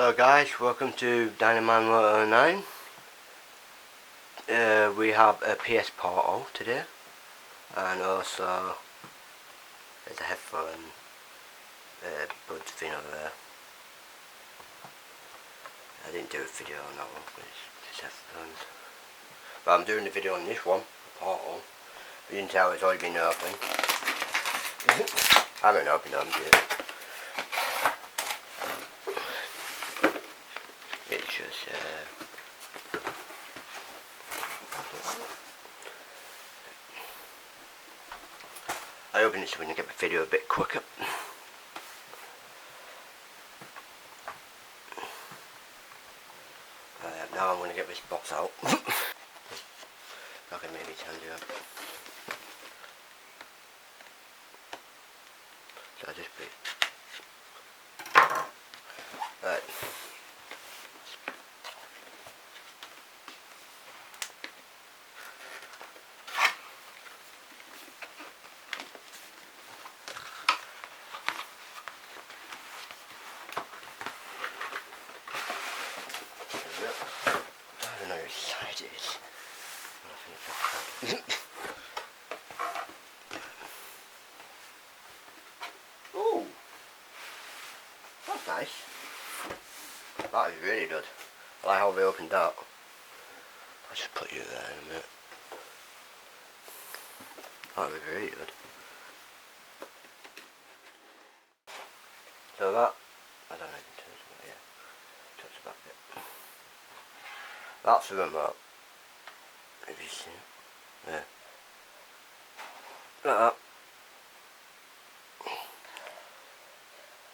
Hello guys, welcome to Dynaman 109. We have a PS Portal today, and also there's a headphone buds thing over there. I didn't do a video on that one, but it's just headphones. But I'm doing the video on this one, the Portal. You can tell it's already been opened. I haven't opened them yet. It's just I open it so we can get the video a bit quicker. Now I'm going to get this box out. I can maybe tell you. So I just put it. Right. I don't know which side it is. Oh, that's nice. That is really good. I like how they opened that. I'll just put you there in a minute. That was really good. So that, I don't know if you can touch it, yeah, touch the back bit. That's the remote. Have you seen it? Yeah. Like that.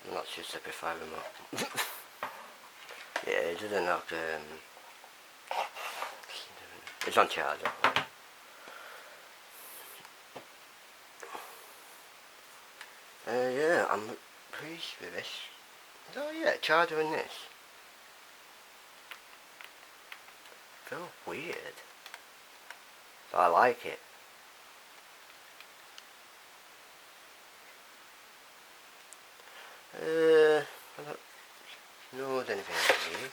And that's your Simplify remote. Yeah, it doesn't have it's on charger. Yeah, I'm pleased with this. Oh yeah, charger and this. Feel weird. But I like it. I don't know there's anything else here.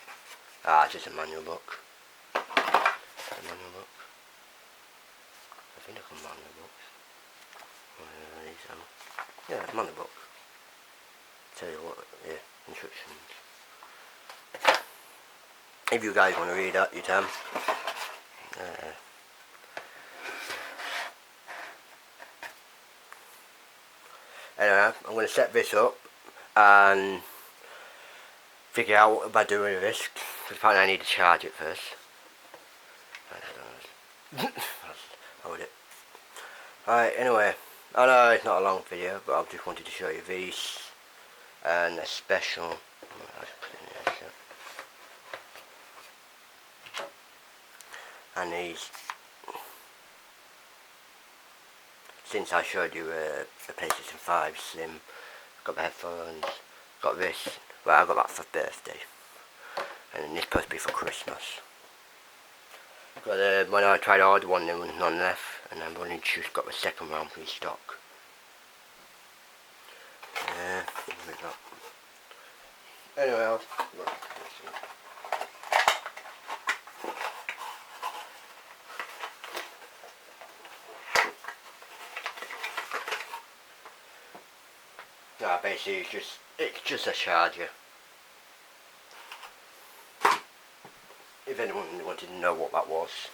Ah, it's just a manual book. A manual book. I think I can manual books. Yeah, manual book. Tell you what, yeah, instructions. If you guys want to read that, you can. Anyway, I'm going to set this up and figure out what I do with this, because apparently I need to charge it first. Hold it. Alright, anyway, I know it's not a long video, but I just wanted to show you these and a special. And these, since I showed you the PlayStation 5 Slim, got the headphones, got this. Well, I got that for birthday, and then this supposed to be for Christmas. Got when I tried to order one, there was none left, and I've only just got the second round restock. Anyway, basically it's just a charger. If anyone wanted to know what that was.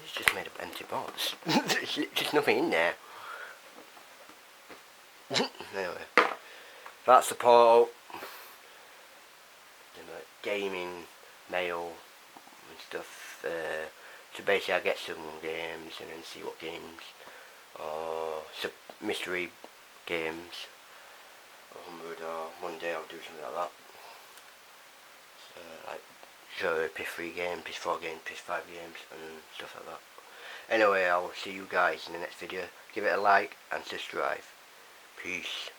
It's just made of empty box. There's just nothing in there. Anyway, that's the Portal. Gaming, mail and stuff. So basically I get some games and then see what games, or some mystery games, or one day I'll do something like that. Like show PS3 games, PS4 games, PS5 games and stuff like that. Anyway, I will see you guys in the next video. Give it a like and subscribe. Peace.